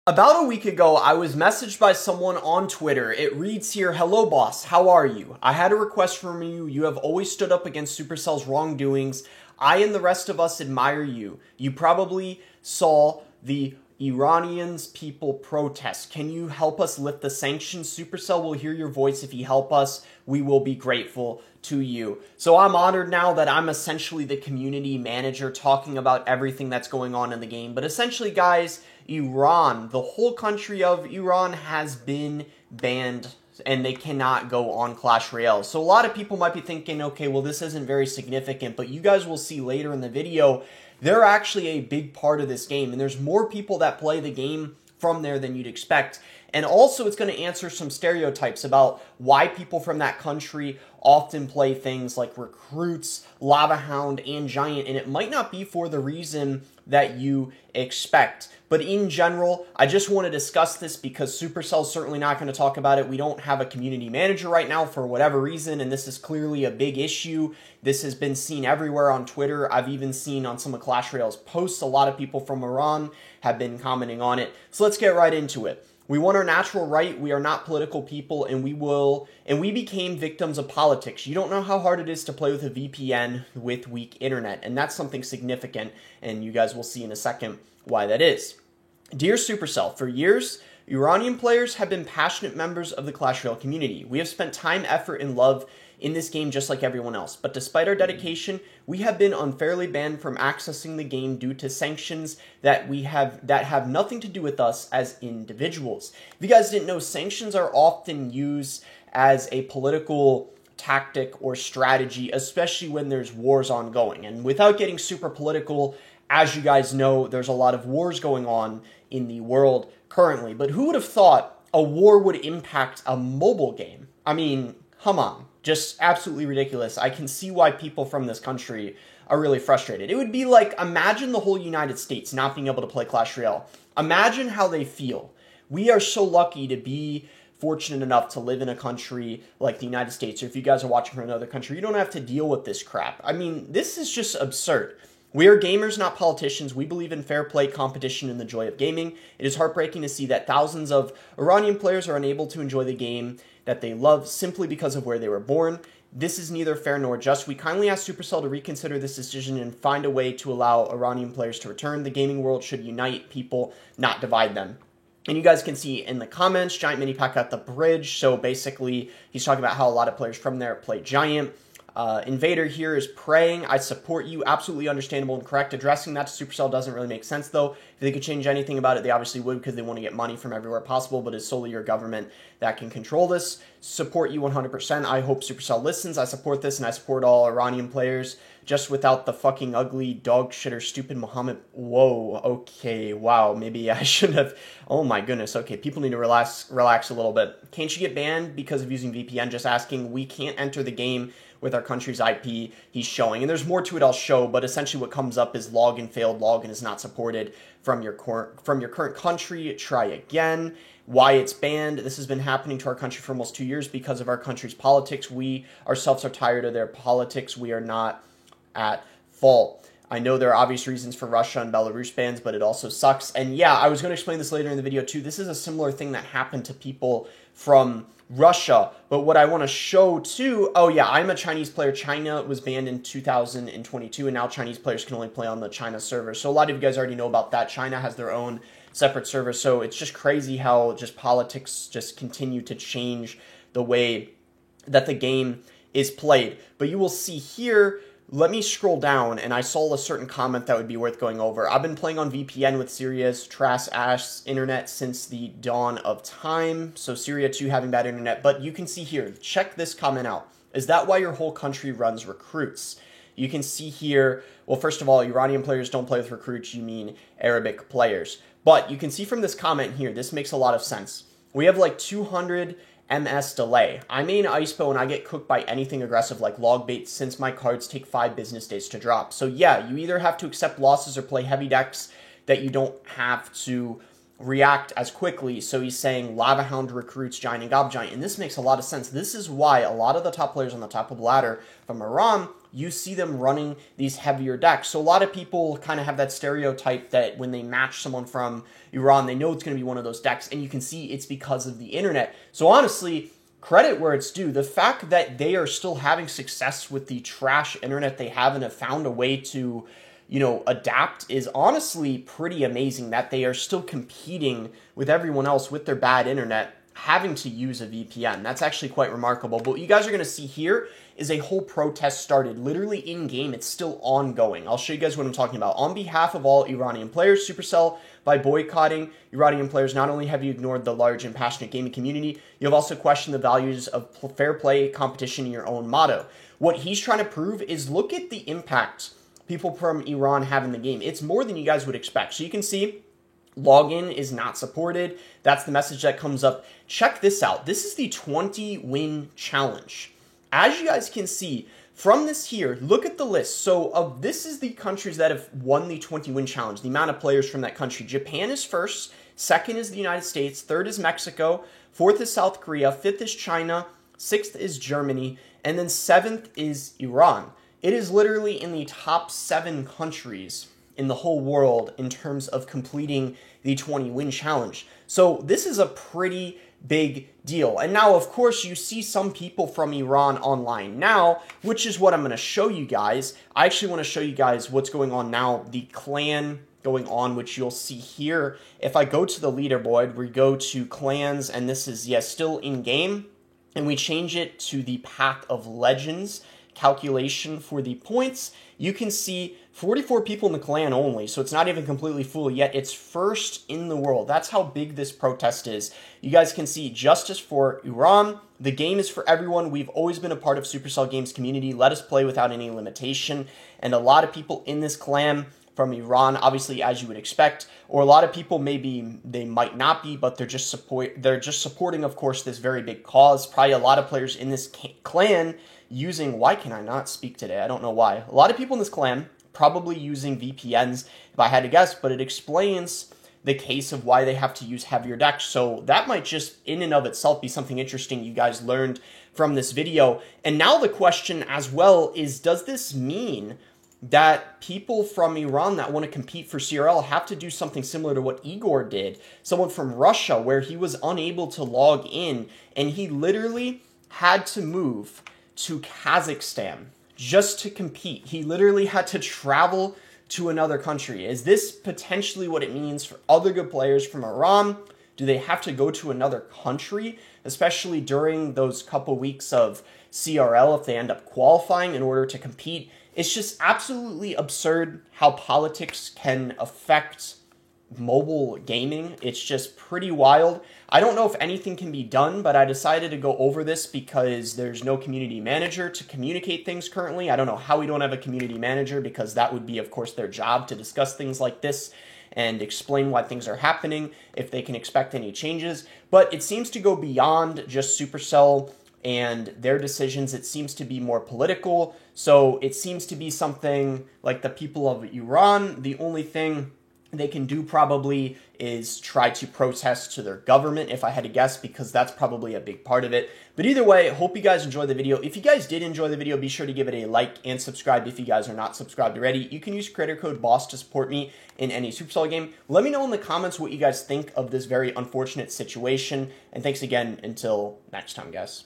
About a week ago, I was messaged by someone on Twitter. It reads here, "Hello boss, how are you? I had a request from you. You have always stood up against Supercell's wrongdoings. I and the rest of us admire you. You probably saw the Iranians people protest. Can you help us lift the sanctions? Supercell will hear your voice if you help us. We will be grateful to you." So I'm honored now that I'm essentially the community manager talking about everything that's going on in the game. But essentially, guys, Iran, the whole country of Iran has been banned and they cannot go on Clash Royale. So a lot of people might be thinking, okay, well, this isn't very significant, but you guys will see later in the video, they're actually a big part of this game, and there's more people that play the game from there than you'd expect. And also, it's going to answer some stereotypes about why people from that country often play things like Recruits, Lava Hound, and Giant, and it might not be for the reason that you expect. But in general, I just want to discuss this because Supercell's certainly not going to talk about it. We don't have a community manager right now for whatever reason, and this is clearly a big issue. This has been seen everywhere on Twitter. I've even seen on some of Clash Royale's posts, a lot of people from Iran have been commenting on it. So let's get right into it. We want our natural right. We are not political people, and we became victims of politics. You don't know how hard it is to play with a VPN with weak internet, and that's something significant, and you guys will see in a second why that is. Dear Supercell, for years, Iranian players have been passionate members of the Clash Royale community. We have spent time, effort, and love in this game just like everyone else. But despite our dedication, we have been unfairly banned from accessing the game due to sanctions that have nothing to do with us as individuals. If you guys didn't know, sanctions are often used as a political tactic or strategy, especially when there's wars ongoing. And without getting super political, as you guys know, there's a lot of wars going on in the world currently. But who would have thought a war would impact a mobile game? I mean, come on. Just absolutely ridiculous. I can see why people from this country are really frustrated. It would be like, imagine the whole United States not being able to play Clash Royale. Imagine how they feel. We are so lucky to be fortunate enough to live in a country like the United States. Or if you guys are watching from another country, you don't have to deal with this crap. I mean, this is just absurd. We are gamers, not politicians. We believe in fair play, competition, and the joy of gaming. It is heartbreaking to see that thousands of Iranian players are unable to enjoy the game that they love simply because of where they were born. This is neither fair nor just. We kindly ask Supercell to reconsider this decision and find a way to allow Iranian players to return. The gaming world should unite people, not divide them. And you guys can see in the comments, Giant Mini Pack at the bridge. So basically, he's talking about how a lot of players from there play Giant. Invader here is praying. I support you. Absolutely understandable and correct. Addressing that to Supercell doesn't really make sense, though. If they could change anything about it, they obviously would because they want to get money from everywhere possible, but it's solely your government that can control this. Support you 100%. I hope Supercell listens. I support this, and I support all Iranian players, just without the fucking ugly dog shit or stupid Muhammad. Whoa, okay, wow, maybe I shouldn't have. Oh my goodness, okay, people need to relax a little bit. Can't you get banned because of using VPN? Just asking. We can't enter the game with our country's IP he's showing. And there's more to it I'll show, but essentially what comes up is login failed, login is not supported from your current country. Try again. Why it's banned. This has been happening to our country for almost 2 years because of our country's politics. We ourselves are tired of their politics. We are not at fault. I know there are obvious reasons for Russia and Belarus bans, but it also sucks. And yeah, I was going to explain this later in the video too. This is a similar thing that happened to people from Russia. But what I want to show too, oh yeah, I'm a Chinese player. China was banned in 2022, and now Chinese players can only play on the China server. So a lot of you guys already know about that. China has their own separate server. So it's just crazy how just politics just continue to change the way that the game is played. But you will see here, let me scroll down, and I saw a certain comment that would be worth going over. I've been playing on VPN with Syria's trash-ass internet since the dawn of time. So Syria too having bad internet. But you can see here, check this comment out. Is that why your whole country runs Recruits? You can see here, well, first of all, Iranian players don't play with Recruits. You mean Arabic players. But you can see from this comment here, this makes a lot of sense. We have like 200 MS delay. I main ISPO and I get cooked by anything aggressive like log bait since my cards take 5 business days to drop. So yeah, you either have to accept losses or play heavy decks that you don't have to react as quickly. So he's saying Lava Hound, Recruits, Giant, and Gob Giant. And this makes a lot of sense. This is why a lot of the top players on the top of the ladder from Iran you see them running these heavier decks. So a lot of people kind of have that stereotype that when they match someone from Iran, they know it's going to be one of those decks, and you can see it's because of the internet. So honestly, credit where it's due. The fact that they are still having success with the trash internet they have and have found a way to, adapt is honestly pretty amazing, that they are still competing with everyone else with their bad internet, having to use a VPN. That's actually quite remarkable. But what you guys are going to see here is a whole protest started literally in game. It's still ongoing. I'll show you guys what I'm talking about. On behalf of all Iranian players, Supercell, by boycotting Iranian players, not only have you ignored the large and passionate gaming community, you have also questioned the values of fair play, competition, in your own motto. What he's trying to prove is, look at the impact people from Iran have in the game. It's more than you guys would expect. So you can see login is not supported. That's the message that comes up. Check this out. This is the 20-win challenge. As you guys can see from this here, look at the list. So this is the countries that have won the 20-win challenge, the amount of players from that country. Japan is first, second is the United States, third is Mexico, fourth is South Korea, fifth is China, sixth is Germany, and then seventh is Iran. It is literally in the top 7 countries in the whole world in terms of completing the 20-win challenge. So this is a pretty big deal. And now, of course, you see some people from Iran online now, which is what I'm going to show you guys. I actually want to show you guys what's going on now, the clan going on, which you'll see here. If I go to the leaderboard, we go to clans, and this is, yes, still in game, and we change it to the Path of Legends calculation for the points, you can see 44 people in the clan only, so it's not even completely full, yet it's first in the world. That's how big this protest is. You guys can see justice for Iran. The game is for everyone. We've always been a part of Supercell Games community. Let us play without any limitation. And a lot of people in this clan from Iran, obviously, as you would expect, or a lot of people maybe they might not be, but they're just supporting, of course, this very big cause. Probably a lot of players in this clan using, why can I not speak today? I don't know why. A lot of people in this clan probably using VPNs, if I had to guess, but it explains the case of why they have to use heavier decks. So that might just in and of itself be something interesting you guys learned from this video. And now the question as well is, does this mean that people from Iran that want to compete for CRL have to do something similar to what Igor did? Someone from Russia, where he was unable to log in and he literally had to move to Kazakhstan just to compete. He literally had to travel to another country. Is this potentially what it means for other good players from Iran? Do they have to go to another country, especially during those couple weeks of CRL if they end up qualifying in order to compete? It's just absolutely absurd how politics can affect mobile gaming. It's just pretty wild. I don't know if anything can be done, but I decided to go over this because there's no community manager to communicate things currently. I don't know how we don't have a community manager, because that would be, of course, their job to discuss things like this and explain why things are happening, if they can expect any changes. But it seems to go beyond just Supercell and their decisions. It seems to be more political. So it seems to be something like the people of Iran, the only thing they can do probably is try to protest to their government, if I had to guess, because that's probably a big part of it. But either way, hope you guys enjoyed the video. If you guys did enjoy the video, be sure to give it a like and subscribe if you guys are not subscribed already. You can use creator code BOSS to support me in any Supercell game. Let me know in the comments what you guys think of this very unfortunate situation. And thanks again. Until next time, guys.